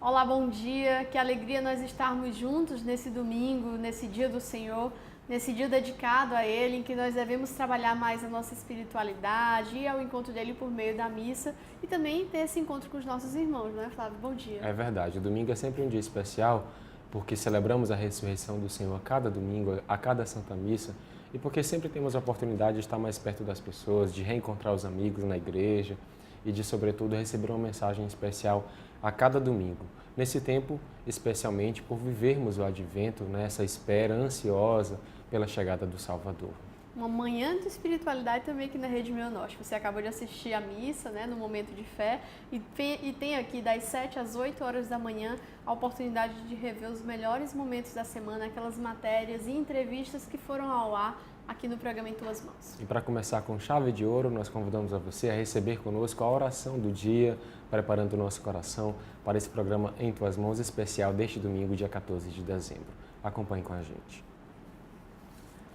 Olá, bom dia. Que alegria nós estarmos juntos nesse domingo, nesse dia do Senhor, nesse dia dedicado a Ele, em que nós devemos trabalhar mais a nossa espiritualidade, ir ao encontro dele por meio da missa e também ter esse encontro com os nossos irmãos, não é, Flávio? Bom dia. É verdade, o domingo é sempre um dia especial porque celebramos a ressurreição do Senhor a cada domingo, a cada Santa Missa e porque sempre temos a oportunidade de estar mais perto das pessoas, de reencontrar os amigos na igreja e de, sobretudo, receber uma mensagem especial a cada domingo. Nesse tempo, especialmente por vivermos o advento, essa espera ansiosa pela chegada do Salvador. Uma manhã de espiritualidade também aqui na Rede Meu Norte. Você acabou de assistir a missa, no momento de fé, e tem aqui das 7 às 8 horas da manhã a oportunidade de rever os melhores momentos da semana, aquelas matérias e entrevistas que foram ao ar aqui no programa Em Tuas Mãos. E para começar com chave de ouro, nós convidamos a você a receber conosco a oração do dia, preparando o nosso coração para esse programa Em Tuas Mãos especial deste domingo, dia 14 de dezembro. Acompanhe com a gente.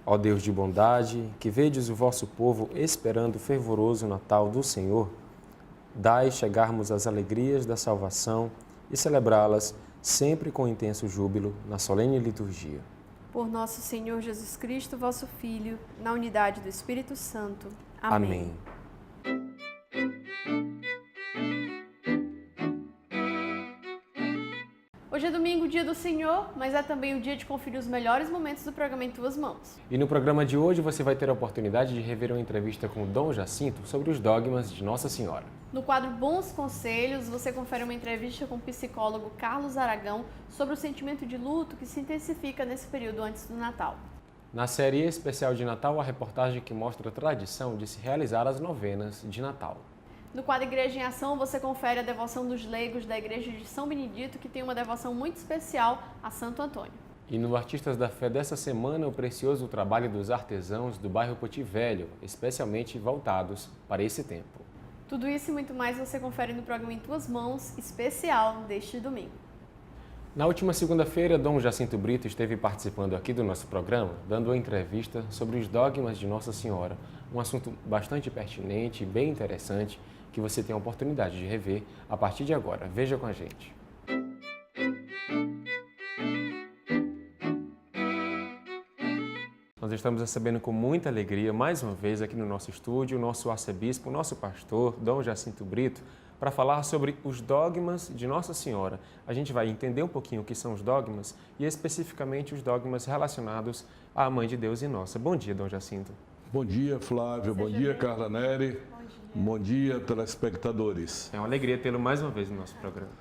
Ó Deus de bondade, que vedes o vosso povo esperando o fervoroso Natal do Senhor, dai chegarmos às alegrias da salvação e celebrá-las sempre com intenso júbilo na solene liturgia. Por nosso Senhor Jesus Cristo, vosso Filho, na unidade do Espírito Santo. Amém. Hoje é domingo, dia do Senhor, mas é também o dia de conferir os melhores momentos do programa Em Tuas Mãos. E no programa de hoje você vai ter a oportunidade de rever uma entrevista com o Dom Jacinto sobre os dogmas de Nossa Senhora. No quadro Bons Conselhos, você confere uma entrevista com o psicólogo Carlos Aragão sobre o sentimento de luto que se intensifica nesse período antes do Natal. Na série especial de Natal, a reportagem que mostra a tradição de se realizar as novenas de Natal. No quadro Igreja em Ação, você confere a devoção dos leigos da Igreja de São Benedito, que tem uma devoção muito especial a Santo Antônio. E no Artistas da Fé dessa semana, o precioso trabalho dos artesãos do bairro Poti Velho, especialmente voltados para esse tempo. Tudo isso e muito mais você confere no programa Em Tuas Mãos, especial deste domingo. Na última segunda-feira, Dom Jacinto Brito esteve participando aqui do nosso programa, dando uma entrevista sobre os dogmas de Nossa Senhora, um assunto bastante pertinente e bem interessante, que você tem a oportunidade de rever a partir de agora. Veja com a gente. Nós estamos recebendo com muita alegria, mais uma vez aqui no nosso estúdio, o nosso arcebispo, o nosso pastor, Dom Jacinto Brito, para falar sobre os dogmas de Nossa Senhora. A gente vai entender um pouquinho o que são os dogmas e especificamente os dogmas relacionados à Mãe de Deus e Nossa. Bom dia, Dom Jacinto. Bom dia, Flávio. Bom dia, Carla Neri. Bom dia, telespectadores. É uma alegria tê-lo mais uma vez no nosso programa.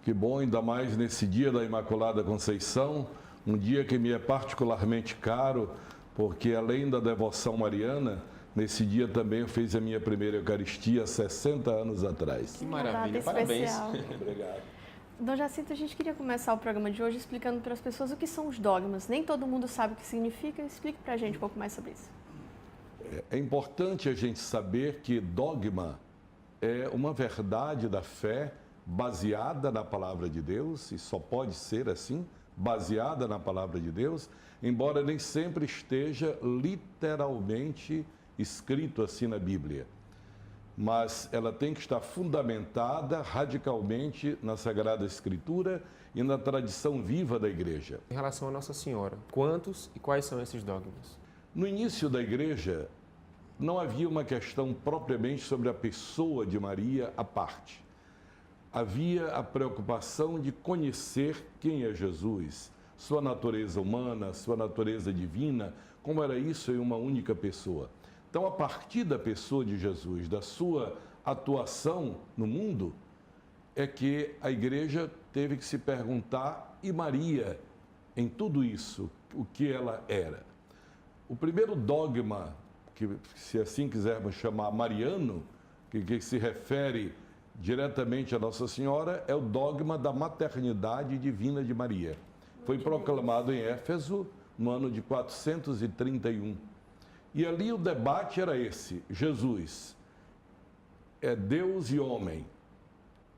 Que bom, ainda mais nesse dia da Imaculada Conceição, um dia que me é particularmente caro, porque além da devoção mariana, nesse dia também eu fiz a minha primeira Eucaristia 60 anos atrás. Que maravilha, parabéns. Obrigado. Dom Jacinto, a gente queria começar o programa de hoje explicando para as pessoas o que são os dogmas. Nem todo mundo sabe o que significa. Explique para a gente um pouco mais sobre isso. É importante a gente saber que dogma é uma verdade da fé baseada na palavra de Deus, e só pode ser assim, baseada na palavra de Deus, embora nem sempre esteja literalmente escrito assim na Bíblia. Mas ela tem que estar fundamentada radicalmente na Sagrada Escritura e na tradição viva da Igreja. Em relação a Nossa Senhora, quantos e quais são esses dogmas? No início da Igreja, não havia uma questão propriamente sobre a pessoa de Maria à parte. Havia a preocupação de conhecer quem é Jesus, sua natureza humana, sua natureza divina, como era isso em uma única pessoa. Então, a partir da pessoa de Jesus, da sua atuação no mundo, é que a Igreja teve que se perguntar, e Maria, em tudo isso, o que ela era? O primeiro dogma, que se assim quisermos chamar mariano, que se refere diretamente a Nossa Senhora, é o dogma da maternidade divina de Maria. Foi proclamado em Éfeso no ano de 431. E ali o debate era esse: Jesus é Deus e homem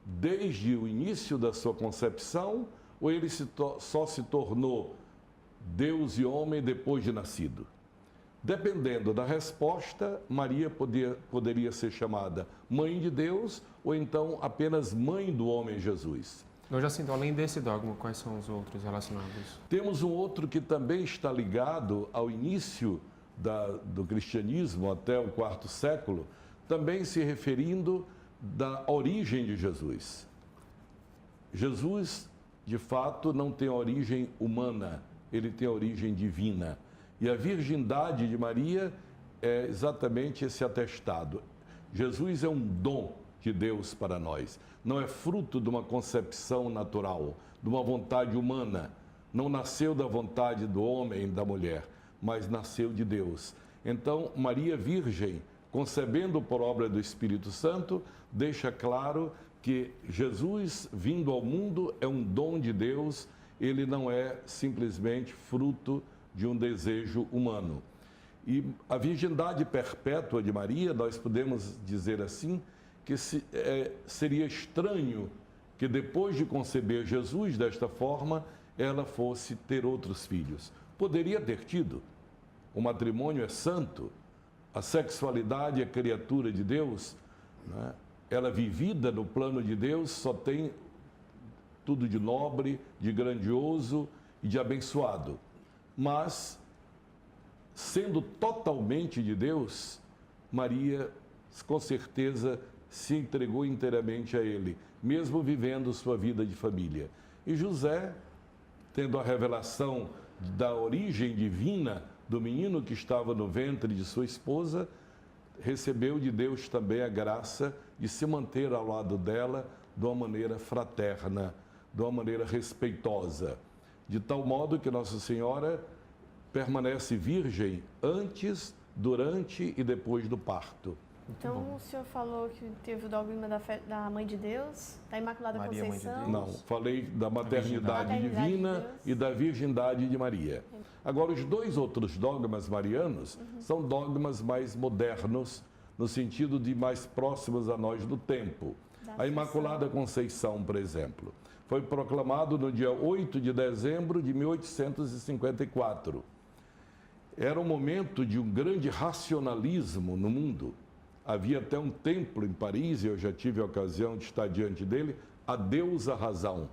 desde o início da sua concepção, ou ele só se tornou Deus e homem depois de nascido? Dependendo da resposta, Maria poderia ser chamada Mãe de Deus ou então apenas Mãe do homem Jesus. Dom Jacinto, além desse dogma, quais são os outros relacionados? Temos um outro que também está ligado ao início do cristianismo até o quarto século, também se referindo da origem de Jesus. Jesus, de fato, não tem origem humana, ele tem origem divina. E a virgindade de Maria é exatamente esse atestado. Jesus é um dom de Deus para nós. Não é fruto de uma concepção natural, de uma vontade humana. Não nasceu da vontade do homem e da mulher, mas nasceu de Deus. Então, Maria Virgem, concebendo por obra do Espírito Santo, deixa claro que Jesus, vindo ao mundo, é um dom de Deus, ele não é simplesmente fruto de um desejo humano. E a virgindade perpétua de Maria, nós podemos dizer assim, que seria estranho que depois de conceber Jesus desta forma, ela fosse ter outros filhos. Poderia ter tido. O matrimônio é santo, a sexualidade é criatura de Deus, né? Ela vivida no plano de Deus só tem tudo de nobre, de grandioso e de abençoado. Mas, sendo totalmente de Deus, Maria, com certeza, se entregou inteiramente a Ele, mesmo vivendo sua vida de família. E José, tendo a revelação da origem divina do menino que estava no ventre de sua esposa, recebeu de Deus também a graça de se manter ao lado dela de uma maneira fraterna, de uma maneira respeitosa, de tal modo que Nossa Senhora permanece virgem antes, durante e depois do parto. Então, o senhor falou que teve o dogma da Mãe de Deus, da Imaculada Maria, Conceição. Mãe de Deus. Não, falei da maternidade Maternidade divina de Deus. e da virgindade de Maria. Agora, os dois outros dogmas marianos são dogmas mais modernos, no sentido de mais próximos a nós do tempo. A Imaculada Conceição, por exemplo, foi proclamado no dia 8 de dezembro de 1854. Era um momento de um grande racionalismo no mundo. Havia até um templo em Paris, e eu já tive a ocasião de estar diante dele, a Deus a razão.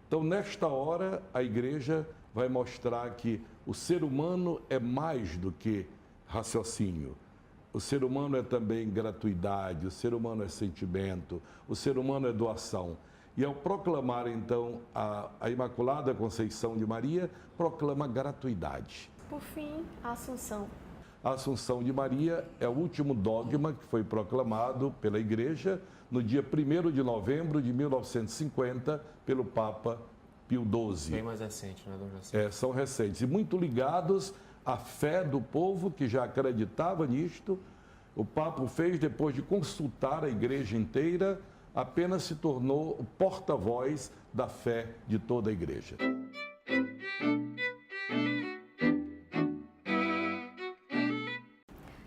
Então, nesta hora, a Igreja vai mostrar que o ser humano é mais do que raciocínio. O ser humano é também gratuidade, o ser humano é sentimento, o ser humano é doação. E ao proclamar, então, a Imaculada Conceição de Maria, proclama gratuidade. Por fim, a Assunção. A Assunção de Maria é o último dogma que foi proclamado pela Igreja no dia 1º de novembro de 1950 pelo Papa Pio XII. Bem mais recente, né, Dom Jacinto? São recentes e muito ligados à fé do povo que já acreditava nisto. O Papa o fez depois de consultar a Igreja inteira, apenas se tornou o porta-voz da fé de toda a Igreja.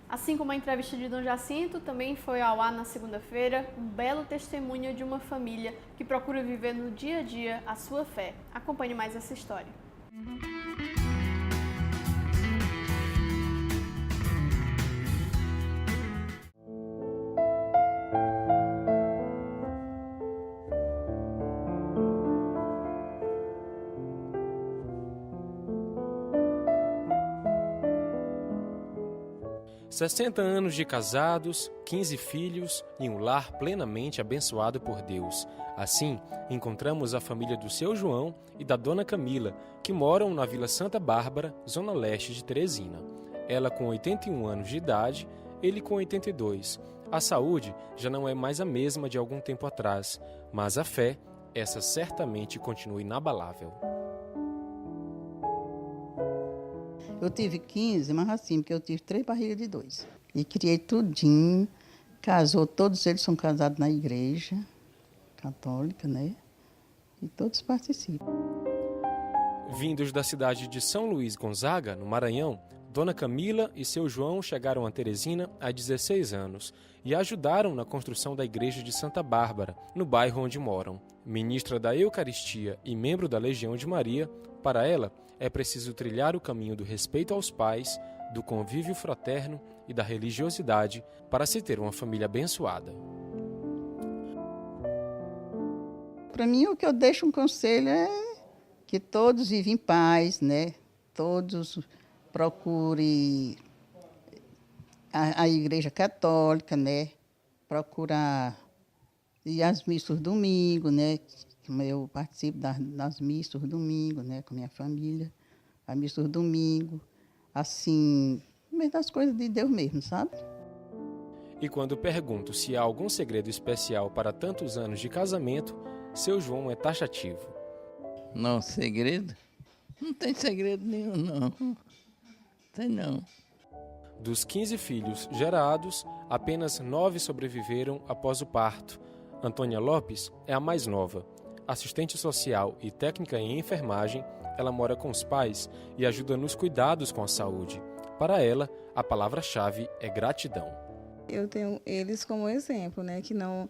Assim como a entrevista de Dom Jacinto, também foi ao ar na segunda-feira um belo testemunho de uma família que procura viver no dia a dia a sua fé. Acompanhe mais essa história. "60 anos de casados, 15 filhos e um lar plenamente abençoado por Deus. Assim, encontramos a família do seu João e da dona Camila, que moram na Vila Santa Bárbara, zona leste de Teresina. Ela com 81 anos de idade, ele com 82. A saúde já não é mais a mesma de algum tempo atrás, mas a fé, essa certamente continua inabalável." Eu tive 15, mas assim, porque eu tive 3 barrigas de 2. E criei tudinho, casou, todos eles são casados na igreja católica, né? E todos participam. Vindos da cidade de São Luís Gonzaga, no Maranhão, Dona Camila e seu João chegaram a Teresina há 16 anos e ajudaram na construção da igreja de Santa Bárbara, no bairro onde moram. Ministra da Eucaristia e membro da Legião de Maria, para ela é preciso trilhar o caminho do respeito aos pais, do convívio fraterno e da religiosidade para se ter uma família abençoada. Para mim, o que eu deixo um conselho é que todos vivem em paz, né? Todos procurem a Igreja Católica, né? Procurar ir às missas domingo, né? Eu participo das missas domingo, né? Com minha família, a missa domingo, assim, meio das coisas de Deus mesmo, sabe? E quando pergunto se há algum segredo especial para tantos anos de casamento, seu João é taxativo. Não, segredo? Não tem segredo nenhum, não. Tem não. Dos 15 filhos gerados, apenas 9 sobreviveram após o parto. Antônia Lopes é a mais nova. Assistente social e técnica em enfermagem, ela mora com os pais e ajuda nos cuidados com a saúde. Para ela, a palavra-chave é gratidão. Eu tenho eles como exemplo, né? Que não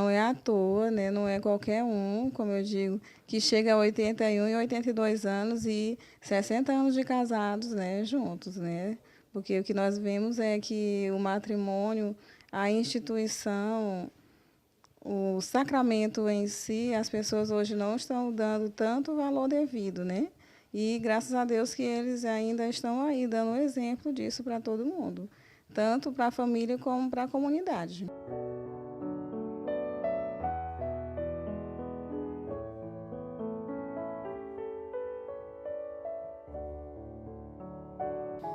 é à toa, né? Não é qualquer um, como eu digo, que chega a 81 e 82 anos e 60 anos de casados, né? Juntos, né? Porque o que nós vemos é que o matrimônio, a instituição, o sacramento em si, as pessoas hoje não estão dando tanto valor devido, né? E graças a Deus que eles ainda estão aí dando exemplo disso para todo mundo, tanto para a família como para a comunidade.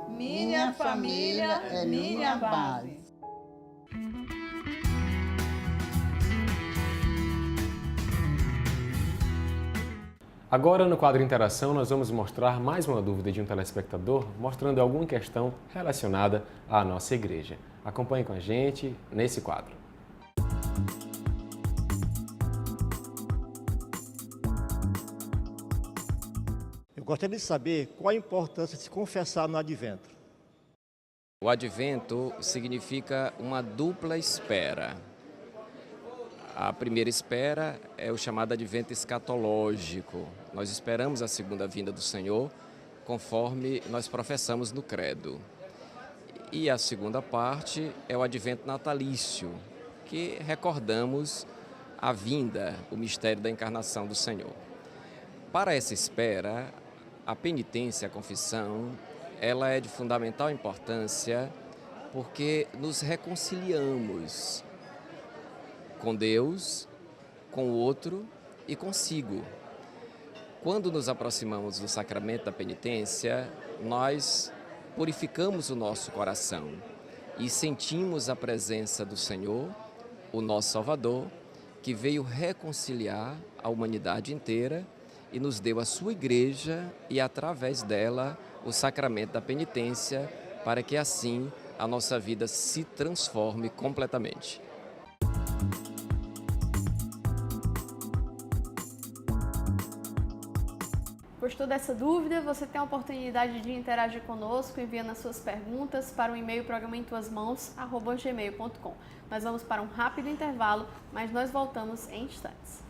Minha família é minha base. Agora, no quadro Interação, nós vamos mostrar mais uma dúvida de um telespectador, mostrando alguma questão relacionada à nossa igreja. Acompanhe com a gente nesse quadro. Eu gostaria de saber qual a importância de se confessar no Advento. O Advento significa uma dupla espera. A primeira espera é o chamado Advento escatológico. Nós esperamos a segunda vinda do Senhor, conforme nós professamos no Credo. E a segunda parte é o Advento natalício, que recordamos a vinda, o mistério da encarnação do Senhor. Para essa espera, a penitência, a confissão, ela é de fundamental importância porque nos reconciliamos com Deus, com o outro e consigo. Quando nos aproximamos do sacramento da penitência, nós purificamos o nosso coração e sentimos a presença do Senhor, o nosso Salvador, que veio reconciliar a humanidade inteira e nos deu a sua igreja e, através dela, o sacramento da penitência, para que assim a nossa vida se transforme completamente. Gostou dessa dúvida? Você tem a oportunidade de interagir conosco enviando as suas perguntas para o e-mail programaemtuasmãos@gmail.com. Nós vamos para um rápido intervalo, mas nós voltamos em instantes.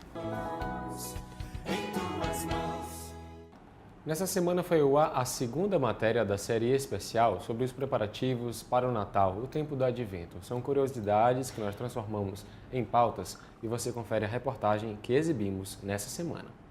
Nessa semana foi ao ar a segunda matéria da série especial sobre os preparativos para o Natal, o tempo do Advento. São curiosidades que nós transformamos em pautas e você confere a reportagem que exibimos nessa semana.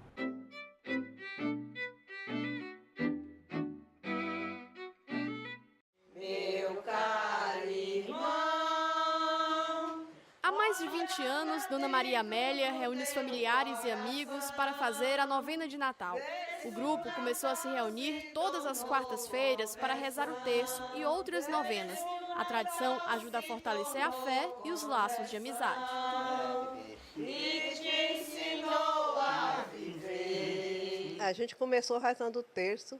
Há mais de 20 anos, Dona Maria Amélia reúne os familiares e amigos para fazer a novena de Natal. O grupo começou a se reunir todas as quartas-feiras para rezar o terço e outras novenas. A tradição ajuda a fortalecer a fé e os laços de amizade. A gente começou rezando o terço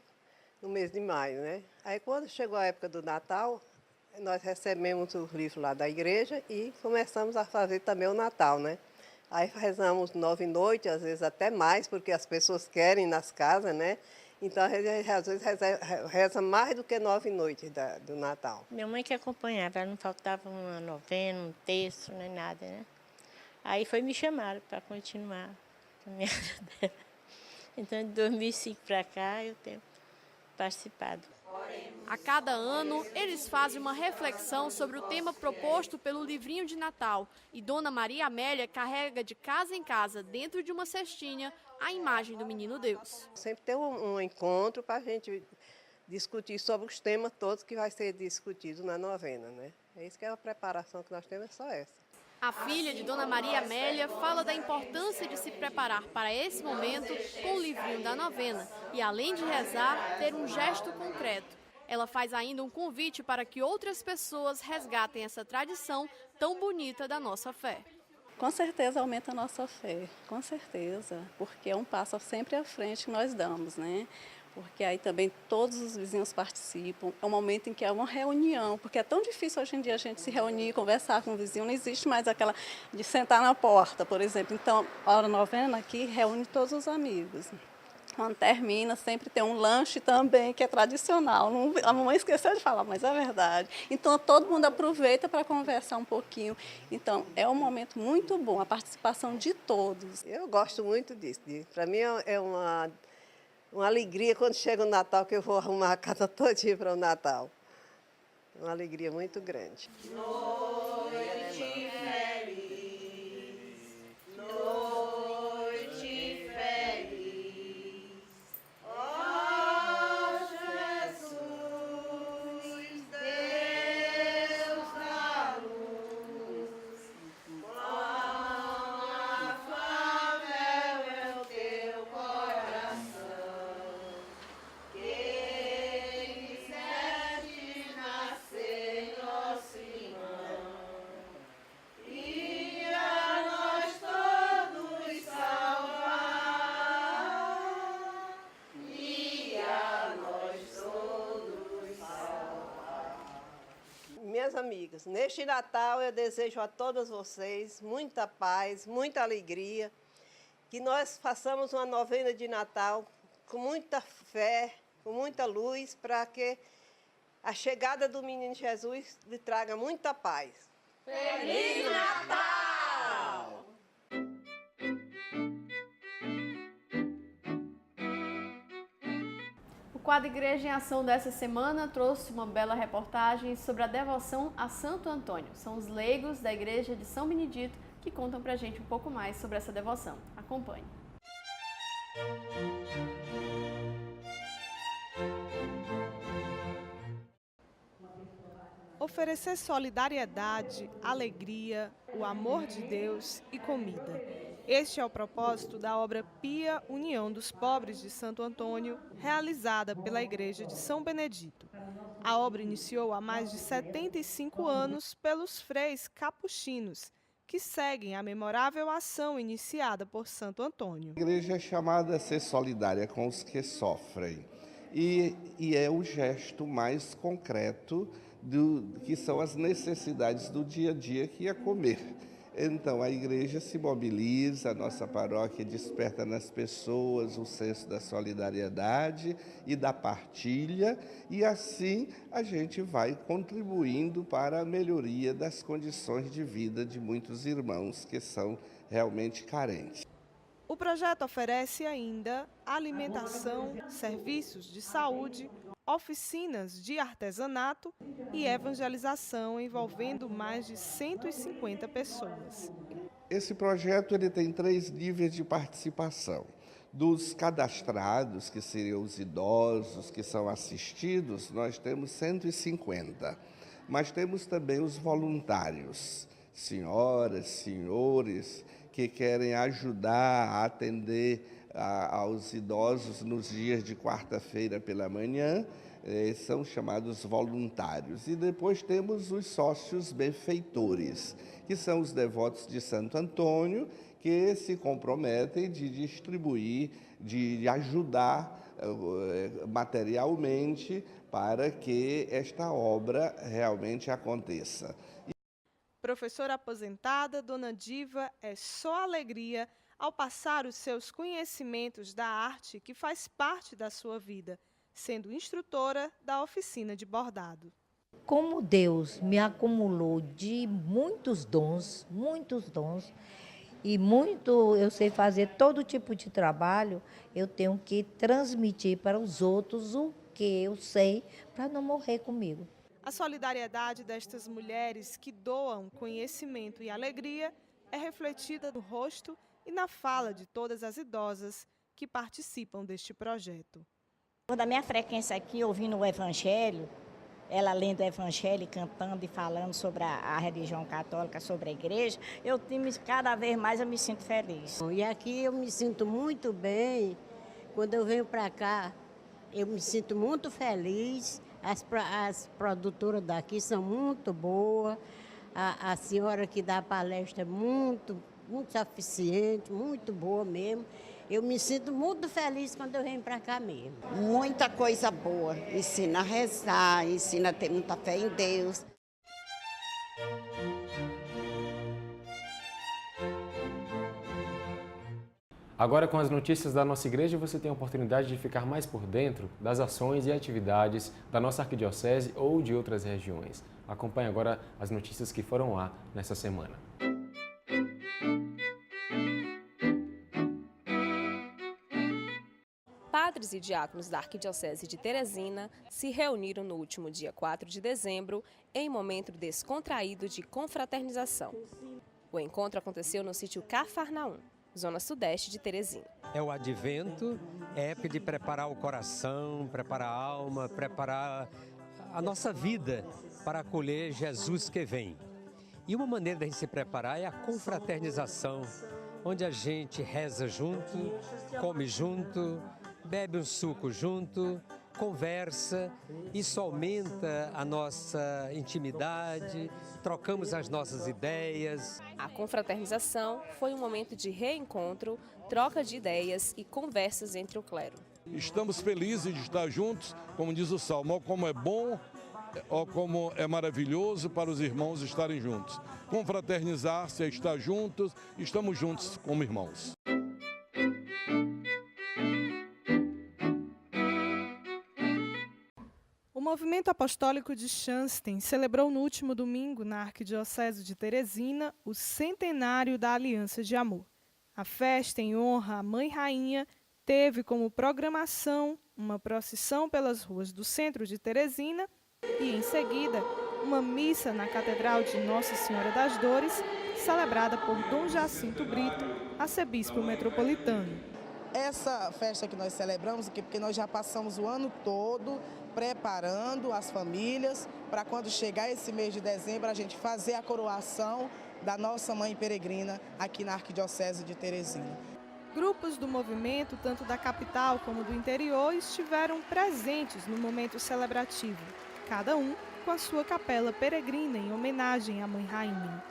no mês de maio, né? Aí quando chegou a época do Natal, nós recebemos os livros lá da igreja e começamos a fazer também o Natal, né? Aí rezamos 9 noites, às vezes até mais, porque as pessoas querem nas casas, né? Então, às vezes reza mais do que 9 noites do Natal. Minha mãe que acompanhava, ela não faltava uma novena, um terço, nem nada, né? Aí foi me chamaram para continuar a caminhada dela. Então, de 2005 para cá, eu tenho participado. A cada ano, eles fazem uma reflexão sobre o tema proposto pelo livrinho de Natal e Dona Maria Amélia carrega de casa em casa, dentro de uma cestinha, a imagem do Menino Deus. Sempre tem um encontro para a gente discutir sobre os temas todos que vai ser discutido na novena, né? É isso que é a preparação que nós temos, é só essa. A filha de Dona Maria Amélia fala da importância de se preparar para esse momento com o livrinho da novena e, além de rezar, ter um gesto concreto. Ela faz ainda um convite para que outras pessoas resgatem essa tradição tão bonita da nossa fé. Com certeza aumenta a nossa fé, com certeza, porque é um passo sempre à frente que nós damos, né? Porque aí também todos os vizinhos participam, é um momento em que é uma reunião, porque é tão difícil hoje em dia a gente se reunir, conversar com o vizinho, não existe mais aquela de sentar na porta, por exemplo. Então, a hora novena aqui reúne todos os amigos. Quando termina, sempre tem um lanche também, que é tradicional. A mamãe esqueceu de falar, mas é verdade. Então, todo mundo aproveita para conversar um pouquinho. Então, é um momento muito bom, a participação de todos. Eu gosto muito disso. Para mim é uma alegria quando chega o Natal, que eu vou arrumar a casa todinha para o Natal. É uma alegria muito grande. Minhas amigas, neste Natal eu desejo a todas vocês muita paz, muita alegria, que nós façamos uma novena de Natal com muita fé, com muita luz, para que a chegada do Menino Jesus lhe traga muita paz. Feliz Natal! O quadro Igreja em Ação dessa semana trouxe uma bela reportagem sobre a devoção a Santo Antônio. São os leigos da Igreja de São Benedito que contam pra gente um pouco mais sobre essa devoção. Acompanhe. Oferecer solidariedade, alegria, o amor de Deus e comida. Este é o propósito da obra Pia União dos Pobres de Santo Antônio, realizada pela Igreja de São Benedito. A obra iniciou há mais de 75 anos pelos freis capuchinos, que seguem a memorável ação iniciada por Santo Antônio. A igreja é chamada a ser solidária com os que sofrem e é o gesto mais concreto que são as necessidades do dia a dia, que é comer. Então, a igreja se mobiliza, a nossa paróquia desperta nas pessoas o senso da solidariedade e da partilha, e assim a gente vai contribuindo para a melhoria das condições de vida de muitos irmãos que são realmente carentes. O projeto oferece ainda alimentação, serviços de saúde, oficinas de artesanato e evangelização envolvendo mais de 150 pessoas. Esse projeto ele tem 3 níveis de participação. Dos cadastrados, que seriam os idosos que são assistidos, nós temos 150. Mas temos também os voluntários, senhoras, senhores, que querem ajudar a atender aos idosos nos dias de quarta-feira pela manhã, são chamados voluntários. E depois temos os sócios benfeitores, que são os devotos de Santo Antônio, que se comprometem de distribuir, de ajudar materialmente para que esta obra realmente aconteça. Professora aposentada, Dona Diva, é só alegria ao passar os seus conhecimentos da arte que faz parte da sua vida, sendo instrutora da oficina de bordado. Como Deus me acumulou de muitos dons, e eu sei fazer todo tipo de trabalho, eu tenho que transmitir para os outros porque eu sei, para não morrer comigo. A solidariedade destas mulheres que doam conhecimento e alegria é refletida no rosto e na fala de todas as idosas que participam deste projeto. Da minha frequência aqui, ouvindo o Evangelho, ela lendo o Evangelho, cantando e falando sobre a religião católica, sobre a igreja, cada vez mais eu me sinto feliz. E aqui eu me sinto muito bem. Quando eu venho para cá, eu me sinto muito feliz. As produtoras daqui são muito boas. A senhora que dá a palestra é muito eficiente, muito boa mesmo. Eu me sinto muito feliz quando eu venho para cá mesmo. Muita coisa boa. Ensina a rezar, ensina a ter muita fé em Deus. Agora, com as notícias da nossa igreja, você tem a oportunidade de ficar mais por dentro das ações e atividades da nossa arquidiocese ou de outras regiões. Acompanhe agora as notícias que foram lá nessa semana. Padres e diáconos da Arquidiocese de Teresina se reuniram no último dia 4 de dezembro em momento descontraído de confraternização. O encontro aconteceu no sítio Cafarnaum, zona sudeste de Teresina. É o advento, é época de preparar o coração, preparar a alma, preparar a nossa vida para acolher Jesus que vem. E uma maneira de a gente se preparar é a confraternização, onde a gente reza junto, come junto, bebe um suco junto, conversa, isso aumenta a nossa intimidade, trocamos as nossas ideias. A confraternização foi um momento de reencontro, troca de ideias e conversas entre o clero. Estamos felizes de estar juntos, como diz o Salmo, ó como é bom, ó como é maravilhoso para os irmãos estarem juntos. Confraternizar-se é estar juntos, estamos juntos como irmãos. O Movimento Apostólico de Xansten celebrou no último domingo, na Arquidiocese de Teresina, o centenário da Aliança de Amor. A festa em honra à Mãe Rainha teve como programação uma procissão pelas ruas do centro de Teresina e, em seguida, uma missa na Catedral de Nossa Senhora das Dores, celebrada por Dom Jacinto Brito, arcebispo metropolitano. Essa festa que nós celebramos, porque nós já passamos o ano todo preparando as famílias para quando chegar esse mês de dezembro a gente fazer a coroação da nossa Mãe Peregrina aqui na Arquidiocese de Teresina. Grupos do movimento, tanto da capital como do interior, estiveram presentes no momento celebrativo, cada um com a sua capela peregrina em homenagem à Mãe Rainha.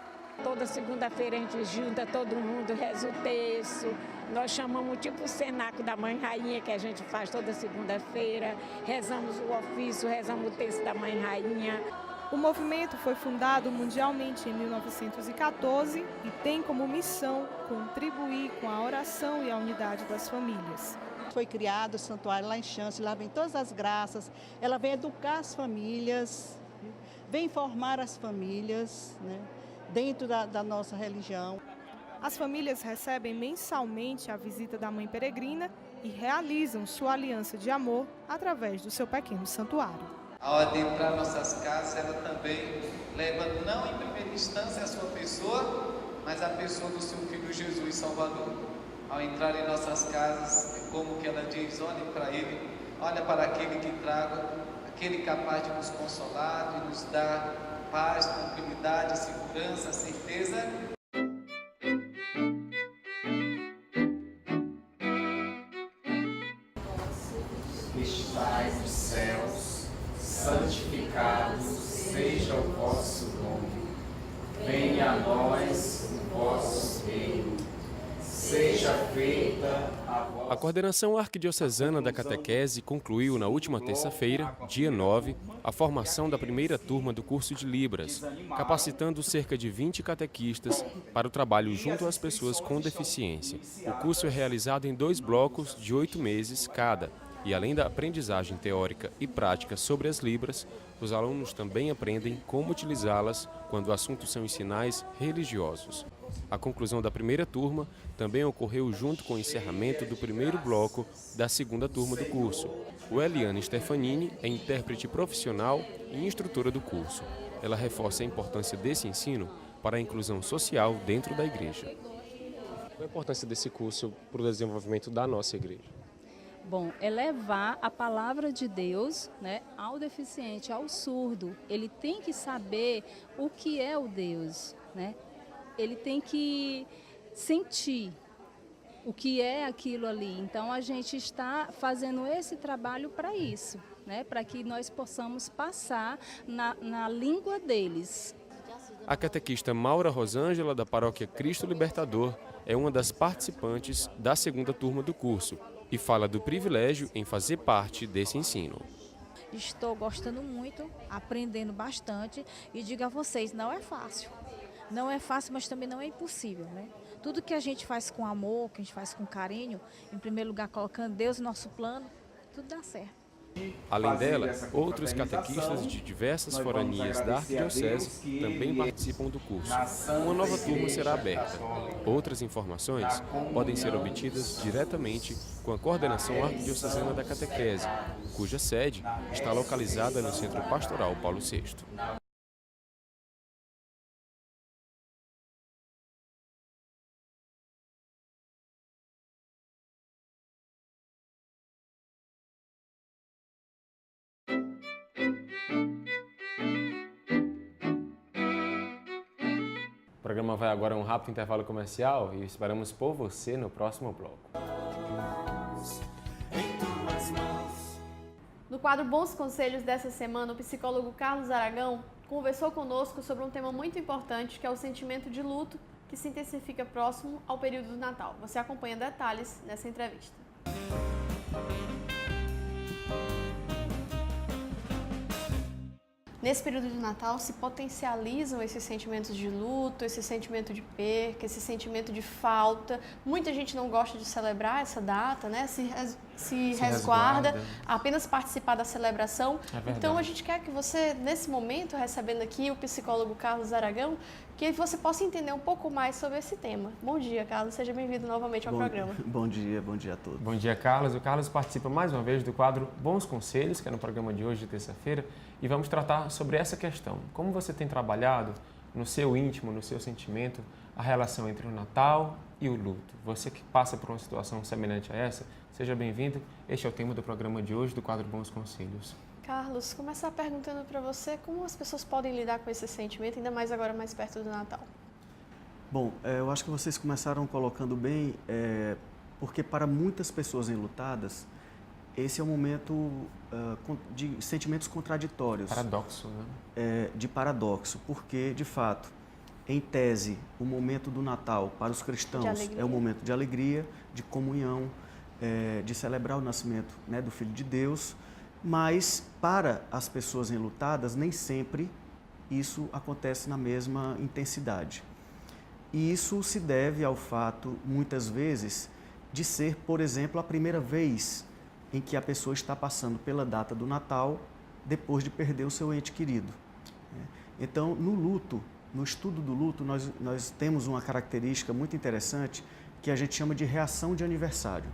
Toda segunda-feira a gente junta todo mundo, reza o terço. Nós chamamos tipo o cenáculo da Mãe Rainha, que a gente faz toda segunda-feira. Rezamos o ofício, rezamos o terço da Mãe Rainha. O movimento foi fundado mundialmente em 1914 e tem como missão contribuir com a oração e a unidade das famílias. Foi criado o santuário lá em Xansten, lá vem todas as graças, ela vem educar as famílias, vem formar as famílias, né, dentro da nossa religião. As famílias recebem mensalmente a visita da Mãe Peregrina e realizam sua aliança de amor através do seu pequeno santuário. Ao adentrar nossas casas, ela também leva não em primeira instância a sua pessoa, mas a pessoa do seu Filho Jesus Salvador. Ao entrar em nossas casas, é como que ela diz, olhe para ele, olha para aquele que traga, aquele capaz de nos consolar, de nos dar paz, tranquilidade, segurança, certeza. Estais nos céus, santificado seja o vosso nome. Venha a nós o vosso reino. Seja feita a vossa... A coordenação arquidiocesana da catequese concluiu na última terça-feira, dia 9, a formação da primeira turma do curso de Libras, capacitando cerca de 20 catequistas para o trabalho junto às pessoas com deficiência. O curso é realizado em 2 blocos de 8 meses cada. E além da aprendizagem teórica e prática sobre as Libras, os alunos também aprendem como utilizá-las quando o assunto são os sinais religiosos. A conclusão da primeira turma também ocorreu junto com o encerramento do primeiro bloco da segunda turma do curso. O Eliane Stefanini é intérprete profissional e instrutora do curso. Ela reforça a importância desse ensino para a inclusão social dentro da igreja. Qual a importância desse curso para o desenvolvimento da nossa igreja? Bom, é levar a palavra de Deus, né, ao deficiente, ao surdo. Ele tem que saber o que é o Deus, né? Ele tem que sentir o que é aquilo ali. Então, a gente está fazendo esse trabalho para isso, né? Para que nós possamos passar na língua deles. A catequista Maura Rosângela, da Paróquia Cristo Libertador, é uma das participantes da segunda turma do curso e fala do privilégio em fazer parte desse ensino. Estou gostando muito, aprendendo bastante e digo a vocês, não é fácil. Não é fácil, mas também não é impossível, né? Tudo que a gente faz com amor, que a gente faz com carinho, em primeiro lugar colocando Deus no nosso plano, tudo dá certo. Além dela, outros catequistas de diversas foranias da Arquidiocese também participam do curso. Uma nova turma será aberta. Outras informações podem ser obtidas diretamente com a Coordenação Arquidiocesana da Catequese, cuja sede está localizada no Centro Pastoral Paulo VI. O programa vai agora a um rápido intervalo comercial e esperamos por você no próximo bloco. No quadro Bons Conselhos dessa semana, o psicólogo Carlos Aragão conversou conosco sobre um tema muito importante, que é o sentimento de luto, que se intensifica próximo ao período do Natal. Você acompanha detalhes nessa entrevista. Nesse período de Natal se potencializam esses sentimentos de luto, esse sentimento de perca, esse sentimento de falta. Muita gente não gosta de celebrar essa data, né? Se resguarda a apenas participar da celebração. Então a gente quer que você, nesse momento, recebendo aqui o psicólogo Carlos Aragão, que você possa entender um pouco mais sobre esse tema. Bom dia, Carlos. Seja bem-vindo novamente ao programa. Bom dia a todos. Bom dia, Carlos. O Carlos participa mais uma vez do quadro Bons Conselhos, que é no programa de hoje, de terça-feira, e vamos tratar sobre essa questão. Como você tem trabalhado no seu íntimo, no seu sentimento, a relação entre o Natal e o luto? Você que passa por uma situação semelhante a essa, seja bem-vindo. Este é o tema do programa de hoje, do quadro Bons Conselhos. Carlos, começar perguntando para você como as pessoas podem lidar com esse sentimento, ainda mais agora mais perto do Natal. Bom, eu acho que vocês começaram colocando bem, porque para muitas pessoas enlutadas, esse é um momento de sentimentos contraditórios. Paradoxo, né? De paradoxo, porque, de fato, em tese, o momento do Natal para os cristãos é um momento de alegria, de comunhão, de celebrar o nascimento, né, do Filho de Deus, mas para as pessoas enlutadas, nem sempre isso acontece na mesma intensidade. E isso se deve ao fato, muitas vezes, de ser, por exemplo, a primeira vez em que a pessoa está passando pela data do Natal depois de perder o seu ente querido. Então, no luto, no estudo do luto, nós temos uma característica muito interessante que a gente chama de reação de aniversário.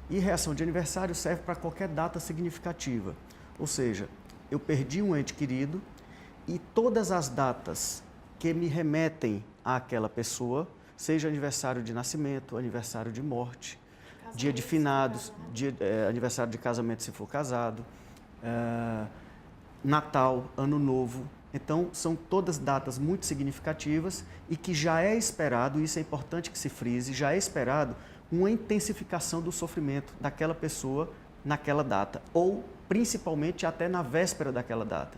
E reação de aniversário serve para qualquer data significativa. Ou seja, eu perdi um ente querido e todas as datas que me remetem àquela pessoa, seja aniversário de nascimento, aniversário de morte, dia de finados, aniversário de casamento se for casado, Natal, Ano Novo. Então, são todas datas muito significativas e que já é esperado, isso é importante que se frise, já é esperado uma intensificação do sofrimento daquela pessoa naquela data, ou principalmente até na véspera daquela data.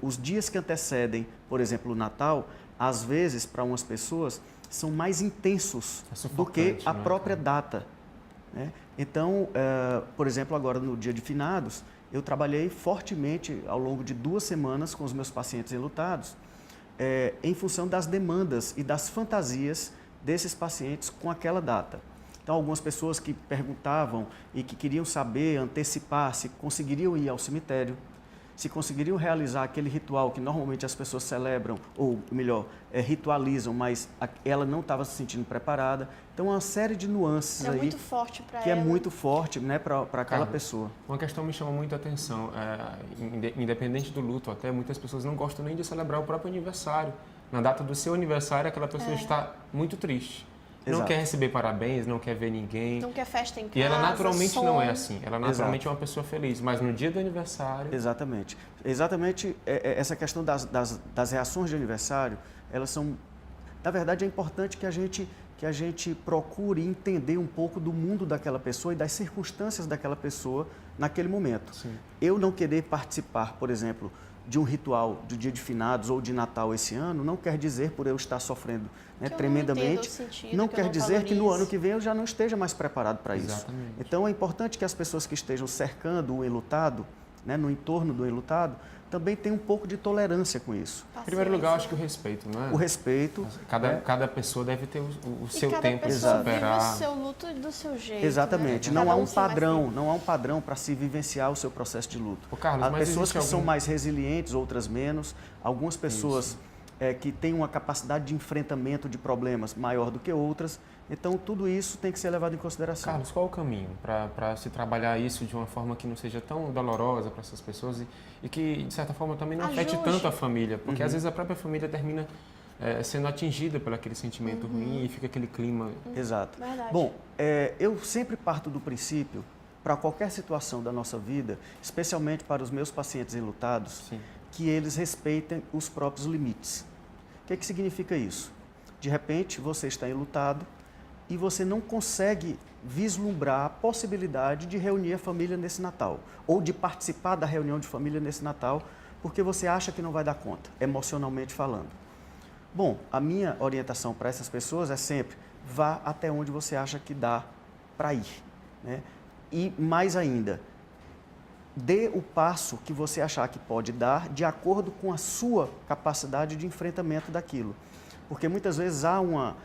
Os dias que antecedem, por exemplo, o Natal, às vezes, para umas pessoas, são mais intensos do que a própria data. Né? Então, por exemplo, agora no dia de finados, eu trabalhei fortemente ao longo de 2 semanas com os meus pacientes enlutados, em função das demandas e das fantasias desses pacientes com aquela data. Então, algumas pessoas que perguntavam e que queriam saber, antecipar se conseguiriam ir ao cemitério, se conseguiriam realizar aquele ritual que normalmente as pessoas celebram, ou melhor, ritualizam, mas ela não estava se sentindo preparada. Então, uma série de nuances aí muito forte para que ela. é muito forte, né, para aquela Carlos, pessoa. Uma questão me chama muito a atenção. Independente do luto, até muitas pessoas não gostam nem de celebrar o próprio aniversário. Na data do seu aniversário, aquela pessoa está muito triste. Não quer receber parabéns, não quer ver ninguém. Não quer festa em casa. E ela naturalmente som. não é assim. Ela naturalmente é uma pessoa feliz. Mas no dia do aniversário... Exatamente. Exatamente essa questão das reações de aniversário, elas são... Na verdade, é importante que a gente procure entender um pouco do mundo daquela pessoa e das circunstâncias daquela pessoa naquele momento. Sim. Eu não querer participar, por exemplo, de um ritual do Dia de Finados ou de Natal esse ano, não quer dizer, por eu estar sofrendo tremendamente, não quer dizer que no ano que vem eu já não esteja mais preparado para isso. Então, é importante que as pessoas que estejam cercando o enlutado, né, no entorno do enlutado, também tenham um pouco de tolerância com isso. Em primeiro lugar, acho que o respeito, não é? O respeito. Cada pessoa deve ter o seu cada tempo de pessoa superar. vive o seu luto do seu jeito. Exatamente. Né? Não há um padrão para se vivenciar o seu processo de luto. Carlos, há pessoas que são mais resilientes, outras menos. Algumas pessoas que têm uma capacidade de enfrentamento de problemas maior do que outras. Então, tudo isso tem que ser levado em consideração. Carlos, qual é o caminho para se trabalhar isso de uma forma que não seja tão dolorosa para essas pessoas e que, de certa forma, também não afete tanto a família? Porque, às vezes, a própria família termina sendo atingida por aquele sentimento ruim e fica aquele clima... Exato. Verdade. Bom, eu sempre parto do princípio, para qualquer situação da nossa vida, especialmente para os meus pacientes enlutados, que eles respeitem os próprios limites. O que significa isso? De repente, você está enlutado e você não consegue vislumbrar a possibilidade de reunir a família nesse Natal, ou de participar da reunião de família nesse Natal, porque você acha que não vai dar conta, emocionalmente falando. Bom, a minha orientação para essas pessoas é sempre, vá até onde você acha que dá para ir, né? E mais ainda, dê o passo que você achar que pode dar de acordo com a sua capacidade de enfrentamento daquilo. Porque muitas vezes há uma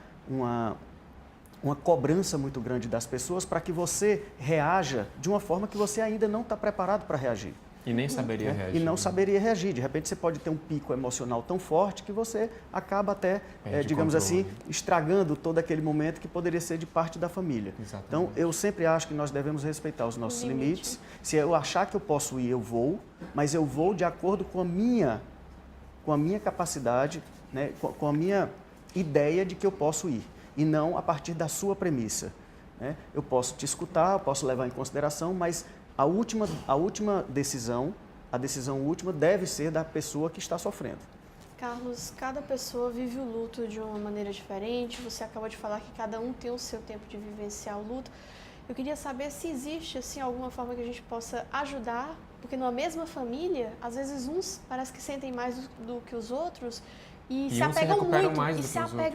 cobrança muito grande das pessoas para que você reaja de uma forma que você ainda não está preparado para reagir. E nem saberia reagir. E não saberia reagir. De repente você pode ter um pico emocional tão forte que você acaba até, digamos assim, estragando todo aquele momento que poderia ser de parte da família. Exatamente. Então, eu sempre acho que nós devemos respeitar os nossos limites. Se eu achar que eu posso ir, eu vou, mas eu vou de acordo com a minha capacidade, né, com a minha ideia de que eu posso ir, e não a partir da sua premissa, né? Eu posso te escutar, eu posso levar em consideração, mas a última decisão, a decisão última deve ser da pessoa que está sofrendo. Carlos, cada pessoa vive o luto de uma maneira diferente. Você acabou de falar que cada um tem o seu tempo de vivenciar o luto. Eu queria saber se existe assim, alguma forma que a gente possa ajudar, porque numa mesma família, às vezes uns parece que sentem mais do que os outros e se apegam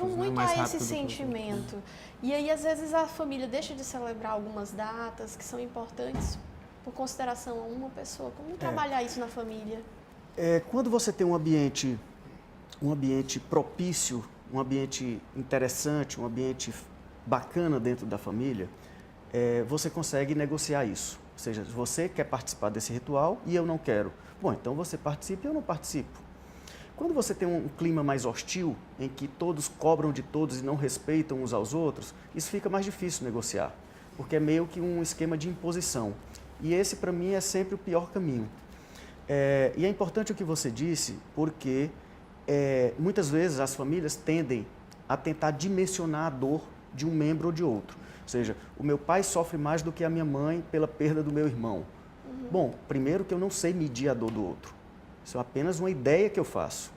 muito a esse sentimento. E aí, às vezes, a família deixa de celebrar algumas datas que são importantes por consideração a uma pessoa. Como trabalhar isso na família? Quando você tem um ambiente propício, um ambiente interessante, um ambiente bacana dentro da família, você consegue negociar isso. Ou seja, você quer participar desse ritual e eu não quero. Bom, então você participa e eu não participo. Quando você tem um clima mais hostil, em que todos cobram de todos e não respeitam uns aos outros, isso fica mais difícil negociar, porque é meio que um esquema de imposição. E esse, para mim, é sempre o pior caminho. E é importante o que você disse, porque muitas vezes as famílias tendem a tentar dimensionar a dor de um membro ou de outro. Ou seja, o meu pai sofre mais do que a minha mãe pela perda do meu irmão. Bom, primeiro que eu não sei medir a dor do outro. Isso é apenas uma ideia que eu faço.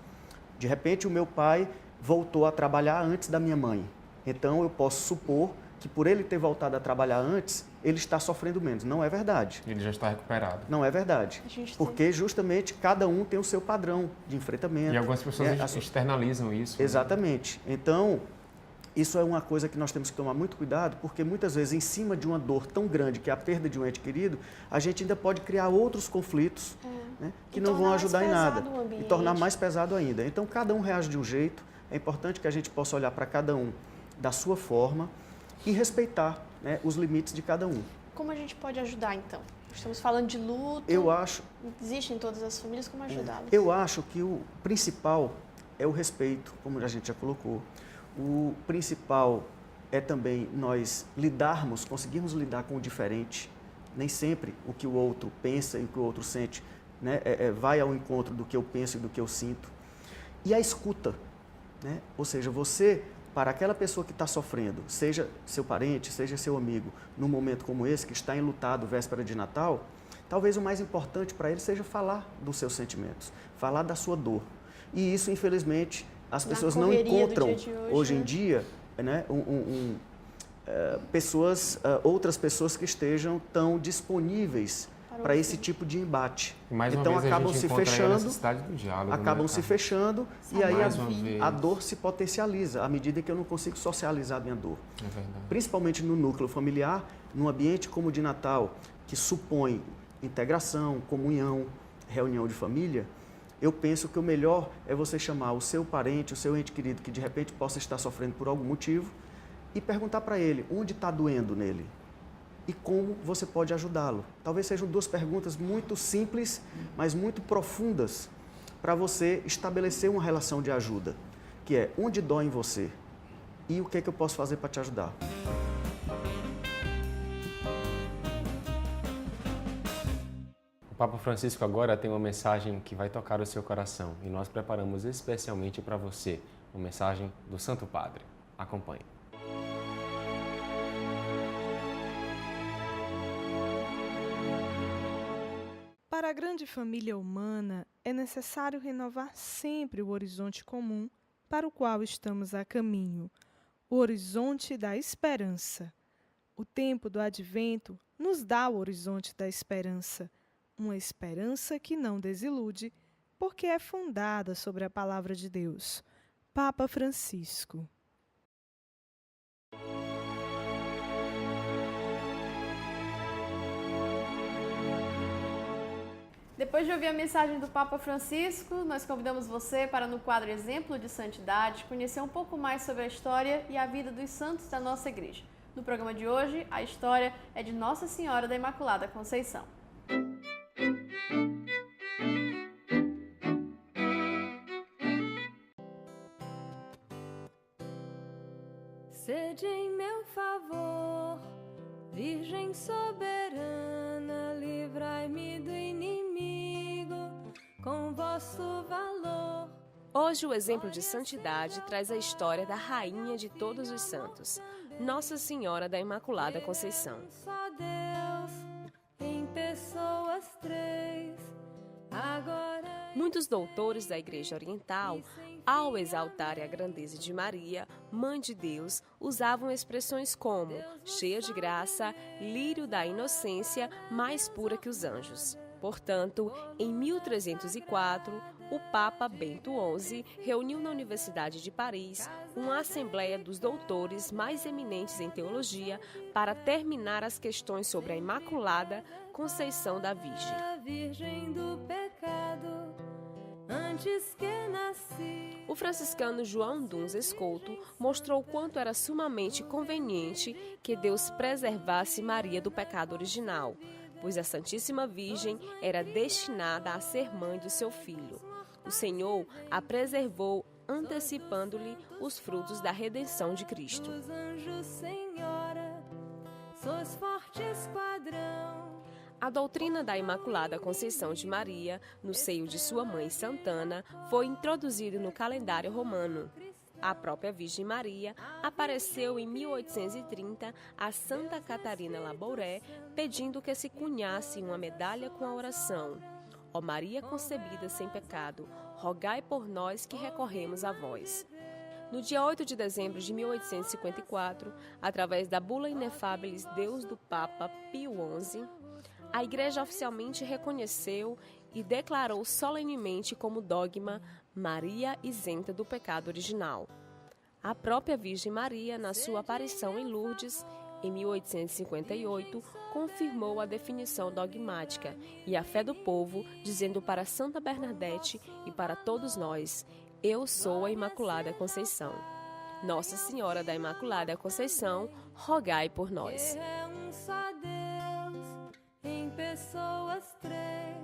De repente, o meu pai voltou a trabalhar antes da minha mãe. Então, eu posso supor que por ele ter voltado a trabalhar antes, ele está sofrendo menos. Não é verdade. Ele já está recuperado. Não é verdade. Porque justamente cada um tem o seu padrão de enfrentamento. E algumas pessoas externalizam isso. Exatamente. Né? Então, isso é uma coisa que nós temos que tomar muito cuidado, porque muitas vezes, em cima de uma dor tão grande, que é a perda de um ente querido, a gente ainda pode criar outros conflitos né, que não vão ajudar em nada. E tornar mais pesado ainda. Então, cada um reage de um jeito. É importante que a gente possa olhar para cada um da sua forma e respeitar, né, os limites de cada um. Como a gente pode ajudar, então? Estamos falando de luto. Eu acho... Existe em todas as famílias, como ajudá-las? Eu acho que o principal é o respeito, como a gente já colocou. O principal é também nós conseguirmos lidar com o diferente. Nem sempre o que o outro pensa e o que o outro sente, né, vai ao encontro do que eu penso e do que eu sinto. E a escuta, né? Ou seja, você, para aquela pessoa que está sofrendo, seja seu parente, seja seu amigo, num momento como esse, que está enlutado, véspera de Natal, talvez o mais importante para ele seja falar dos seus sentimentos, falar da sua dor. E isso, infelizmente, as pessoas não encontram hoje em dia, né, outras pessoas que estejam tão disponíveis para esse tipo de embate. Então acabam se fechando, e aí a dor se potencializa à medida que eu não consigo socializar a minha dor. Principalmente no núcleo familiar, num ambiente como o de Natal, que supõe integração, comunhão, reunião de família, eu penso que o melhor é você chamar o seu parente, o seu ente querido, que de repente possa estar sofrendo por algum motivo, e perguntar para ele onde está doendo nele e como você pode ajudá-lo. Talvez sejam duas perguntas muito simples, mas muito profundas, para você estabelecer uma relação de ajuda, que é onde dói em você e o que é que eu posso fazer para te ajudar. O Papa Francisco agora tem uma mensagem que vai tocar o seu coração e nós preparamos especialmente para você, uma mensagem do Santo Padre. Acompanhe. Para a grande família humana, é necessário renovar sempre o horizonte comum para o qual estamos a caminho, o horizonte da esperança. O tempo do Advento nos dá o horizonte da esperança, uma esperança que não desilude, porque é fundada sobre a Palavra de Deus. Papa Francisco. Depois de ouvir a mensagem do Papa Francisco, nós convidamos você para, no quadro Exemplo de Santidade, conhecer um pouco mais sobre a história e a vida dos santos da nossa igreja. No programa de hoje, a história é de Nossa Senhora da Imaculada Conceição. Sede em meu favor, Virgem soberana, livrai-me do inimigo com vosso valor. Hoje o exemplo de santidade traz a história da rainha de todos os santos, Nossa Senhora da Imaculada Conceição. Só Deus, em pessoas três, agora... Muitos doutores da Igreja Oriental, ao exaltarem a grandeza de Maria, Mãe de Deus, usavam expressões como cheia de graça, lírio da inocência, mais pura que os anjos. Portanto, em 1304, o Papa Bento XI reuniu na Universidade de Paris uma assembleia dos doutores mais eminentes em teologia para terminar as questões sobre a Imaculada Conceição da Virgem. Virgem do pecado, antes que nasci. O franciscano João Duns Escolto mostrou o quanto era sumamente conveniente que Deus preservasse Maria do pecado original, pois a Santíssima Virgem era destinada a ser mãe do seu filho. O Senhor a preservou, antecipando-lhe os frutos da redenção de Cristo. Os anjos, Senhora, sois forte esquadrão. A doutrina da Imaculada Conceição de Maria, no seio de sua mãe Santana, foi introduzida no calendário romano. A própria Virgem Maria apareceu em 1830 a Santa Catarina Labouré, pedindo que se cunhasse uma medalha com a oração: Ó Maria concebida sem pecado, rogai por nós que recorremos a vós. No dia 8 de dezembro de 1854, através da Bula Inefabilis Deus do Papa Pio XI, a Igreja oficialmente reconheceu e declarou solenemente como dogma Maria isenta do pecado original. A própria Virgem Maria, na sua aparição em Lourdes, em 1858, confirmou a definição dogmática e a fé do povo, dizendo para Santa Bernadette e para todos nós: Eu sou a Imaculada Conceição. Nossa Senhora da Imaculada Conceição, rogai por nós. É um só Deus, em pessoas três,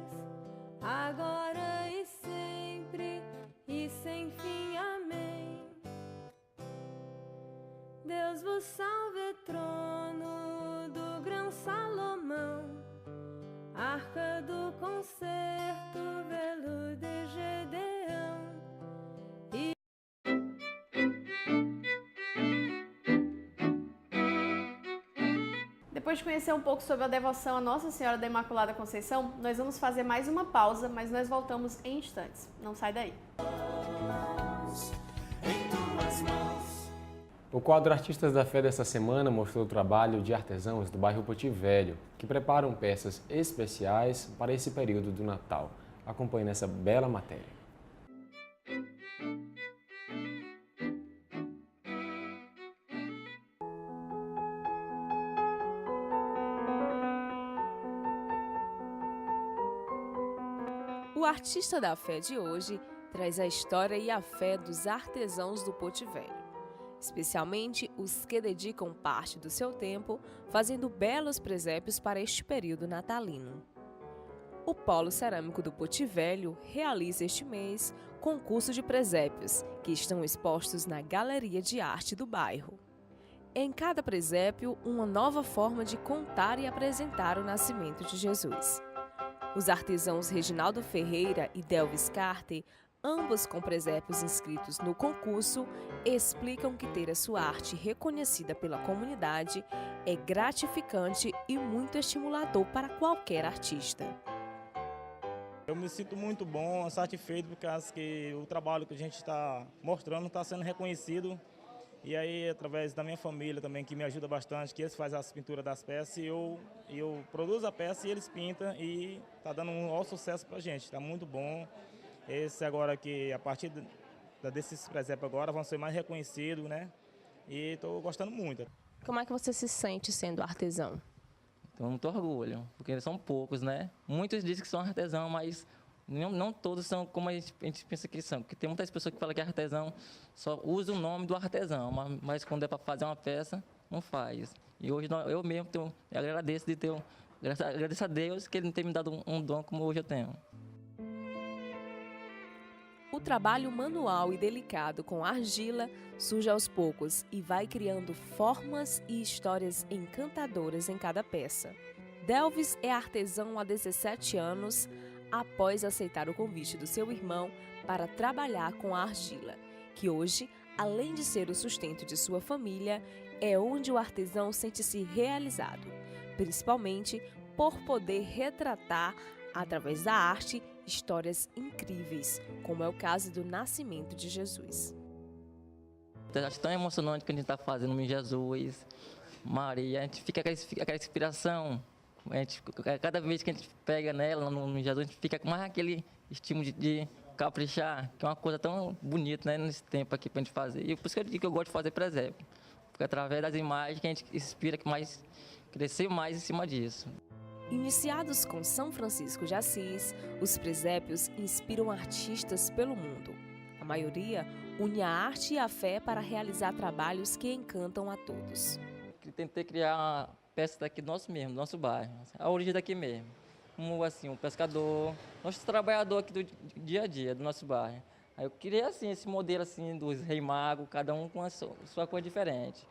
agora e sempre e sem fim. Amém. Deus vos salve, trono do grão Salomão, arca do concerto, velo de Gedeão. Depois de conhecer um pouco sobre a devoção a Nossa Senhora da Imaculada Conceição, nós vamos fazer mais uma pausa, mas nós voltamos em instantes. Não sai daí. O quadro Artistas da Fé dessa semana mostrou o trabalho de artesãos do bairro Poti Velho, que preparam peças especiais para esse período do Natal. Acompanhe nessa bela matéria. O Artista da Fé de hoje traz a história e a fé dos artesãos do Poti Velho, especialmente os que dedicam parte do seu tempo fazendo belos presépios para este período natalino. O Polo Cerâmico do Poti Velho realiza este mês concurso de presépios, que estão expostos na Galeria de Arte do bairro. Em cada presépio, uma nova forma de contar e apresentar o nascimento de Jesus. Os artesãos Reginaldo Ferreira e Delvis Carter, ambos com presépios inscritos no concurso, explicam que ter a sua arte reconhecida pela comunidade é gratificante e muito estimulador para qualquer artista. Eu me sinto muito bom, satisfeito, porque acho que o trabalho que a gente está mostrando está sendo reconhecido. E aí, através da minha família também, que me ajuda bastante, que eles fazem as pinturas das peças, e eu produzo a peça e eles pintam, e está dando um maior sucesso para a gente, está muito bom. Esse agora que, a partir desses presépios agora, vão ser mais reconhecidos, né? E estou gostando muito. Como é que você se sente sendo artesão? Tenho muito orgulho, porque são poucos, né? Muitos dizem que são artesão, mas não todos são como a gente pensa que são. Porque tem muitas pessoas que falam que é artesão, só usa o nome do artesão, mas quando é para fazer uma peça, não faz. E hoje eu mesmo agradeço a Deus que Ele tem me dado um dom como hoje eu tenho. O trabalho manual e delicado com argila surge aos poucos e vai criando formas e histórias encantadoras em cada peça. Delvis é artesão há 17 anos, após aceitar o convite do seu irmão para trabalhar com a argila, que hoje, além de ser o sustento de sua família, é onde o artesão sente-se realizado, principalmente por poder retratar, através da arte, histórias incríveis, como é o caso do nascimento de Jesus. Eu acho tão emocionante que a gente está fazendo em Jesus, Maria, a gente fica com aquela inspiração. Cada vez que a gente pega nela, no Jesus, a gente fica com mais aquele estímulo de caprichar, que é uma coisa tão bonita, né, nesse tempo aqui para a gente fazer. E por isso que eu digo que eu gosto de fazer presépio, porque através das imagens que a gente inspira que mais crescer mais em cima disso. Iniciados com São Francisco de Assis, os presépios inspiram artistas pelo mundo. A maioria une a arte e a fé para realizar trabalhos que encantam a todos. Tentei criar uma peça daqui do nosso bairro, a origem daqui mesmo. Como assim, um pescador, nosso trabalhador aqui do dia a dia do nosso bairro. Aí eu criei assim, esse modelo assim dos Rei Mago, cada um com a sua coisa diferente.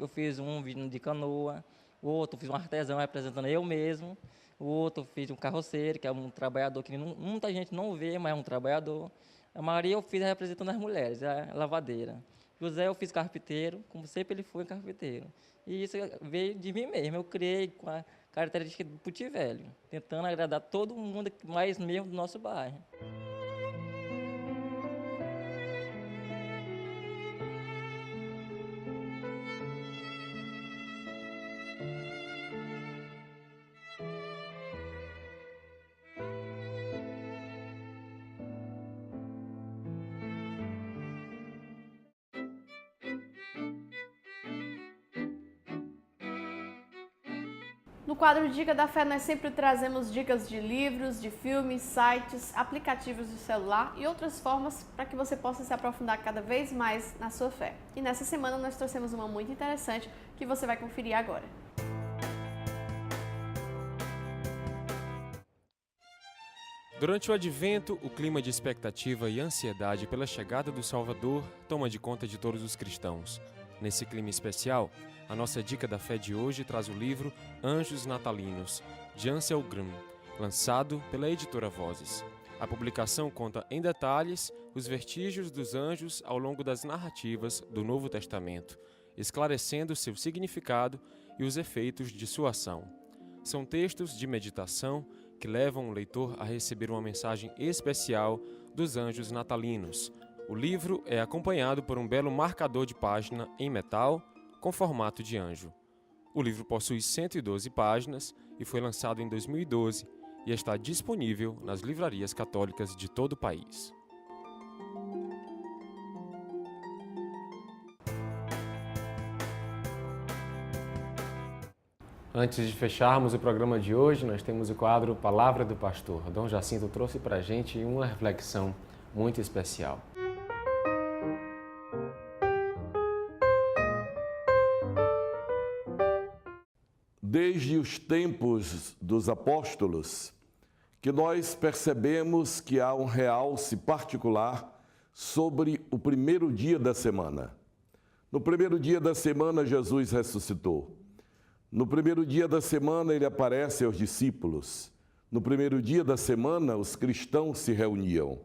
Eu fiz um vindo de canoa, o outro fiz um artesão representando eu mesmo, o outro fiz um carroceiro, que é um trabalhador que muita gente não vê, mas é um trabalhador. A Maria eu fiz representando as mulheres, a lavadeira. José eu fiz carpinteiro, como sempre ele foi carpinteiro. E isso veio de mim mesmo, eu criei com a característica do Poti Velho, tentando agradar todo mundo, mais mesmo do nosso bairro. No quadro Dica da Fé, nós sempre trazemos dicas de livros, de filmes, sites, aplicativos de celular e outras formas para que você possa se aprofundar cada vez mais na sua fé. E nessa semana nós trouxemos uma muito interessante que você vai conferir agora. Durante o Advento, o clima de expectativa e ansiedade pela chegada do Salvador toma de conta de todos os cristãos. Nesse clima especial, a nossa dica da fé de hoje traz o livro Anjos Natalinos, de Ansel Grün, lançado pela editora Vozes. A publicação conta em detalhes os vestígios dos anjos ao longo das narrativas do Novo Testamento, esclarecendo seu significado e os efeitos de sua ação. São textos de meditação que levam o leitor a receber uma mensagem especial dos anjos natalinos. O livro é acompanhado por um belo marcador de página em metal com formato de anjo. O livro possui 112 páginas e foi lançado em 2012 e está disponível nas livrarias católicas de todo o país. Antes de fecharmos o programa de hoje, nós temos o quadro Palavra do Pastor. Dom Jacinto trouxe para a gente uma reflexão muito especial. Desde os tempos dos apóstolos, que nós percebemos que há um realce particular sobre o primeiro dia da semana. No primeiro dia da semana, Jesus ressuscitou. No primeiro dia da semana, ele aparece aos discípulos. No primeiro dia da semana, os cristãos se reuniam.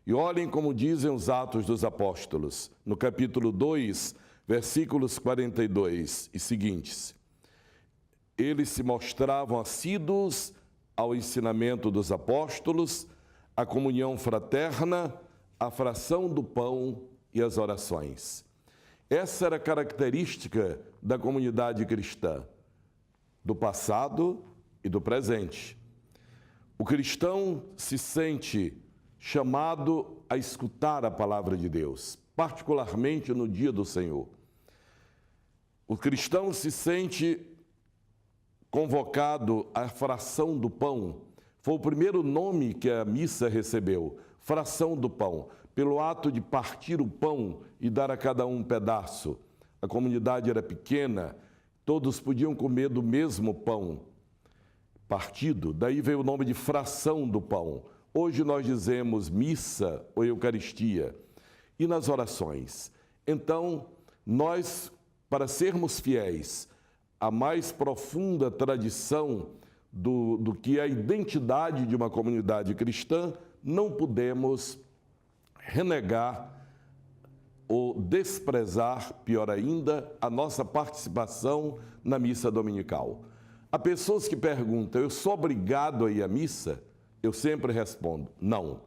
E olhem como dizem os Atos dos Apóstolos, no capítulo 2, versículos 42 e seguintes. Eles se mostravam assíduos ao ensinamento dos apóstolos, à comunhão fraterna, à fração do pão e às orações. Essa era a característica da comunidade cristã, do passado e do presente. O cristão se sente chamado a escutar a palavra de Deus, particularmente no dia do Senhor. O cristão se sente convocado à fração do pão. Foi o primeiro nome que a missa recebeu, fração do pão, pelo ato de partir o pão e dar a cada um pedaço. A comunidade era pequena, todos podiam comer do mesmo pão partido, daí veio o nome de fração do pão. Hoje nós dizemos missa ou Eucaristia. E nas orações. Então, nós, para sermos fiéis à mais profunda tradição do que é a identidade de uma comunidade cristã, não podemos renegar ou desprezar, pior ainda, a nossa participação na missa dominical. Há pessoas que perguntam, eu sou obrigado a ir à missa? Eu sempre respondo, não.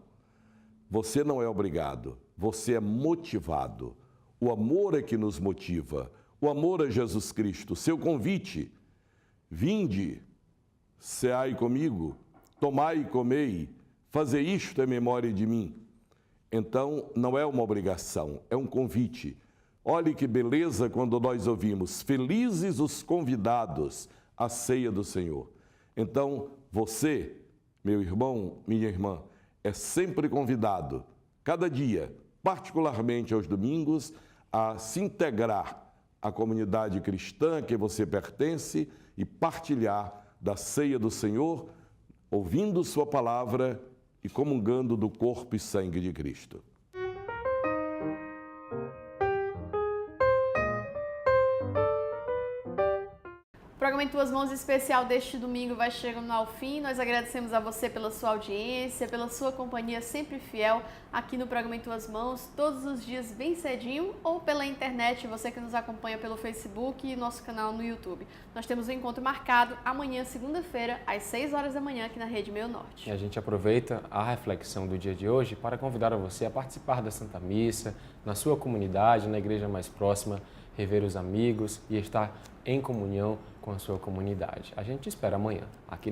Você não é obrigado, você é motivado. O amor é que nos motiva. O amor a Jesus Cristo, seu convite. Vinde, ceai comigo, tomai e comei, fazer isto em memória de mim. Então, não é uma obrigação, é um convite. Olhe que beleza quando nós ouvimos, felizes os convidados à ceia do Senhor. Então, você, meu irmão, minha irmã, é sempre convidado, cada dia, particularmente aos domingos, a se integrar à comunidade cristã a que você pertence e partilhar da ceia do Senhor, ouvindo sua palavra e comungando do corpo e sangue de Cristo. O programa Em Tuas Mãos especial deste domingo vai chegando ao fim. Nós agradecemos a você pela sua audiência, pela sua companhia sempre fiel aqui no programa Em Tuas Mãos, todos os dias bem cedinho ou pela internet, você que nos acompanha pelo Facebook e nosso canal no YouTube. Nós temos um encontro marcado amanhã, segunda-feira, às 6 horas da manhã aqui na Rede Meio Norte. E a gente aproveita a reflexão do dia de hoje para convidar você a participar da Santa Missa, na sua comunidade, na igreja mais próxima, rever os amigos e estar em comunhão com a sua comunidade. A gente espera amanhã, aqui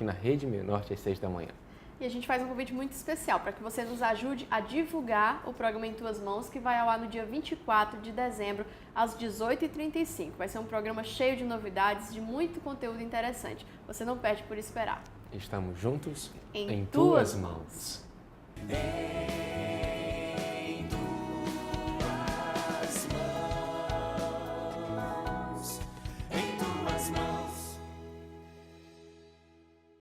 na Rede Meio Norte, às 6 da manhã. E a gente faz um convite muito especial para que você nos ajude a divulgar o programa Em Tuas Mãos, que vai ao ar no dia 24 de dezembro, às 18h35. Vai ser um programa cheio de novidades, de muito conteúdo interessante. Você não perde por esperar. Estamos juntos em Tuas Mãos.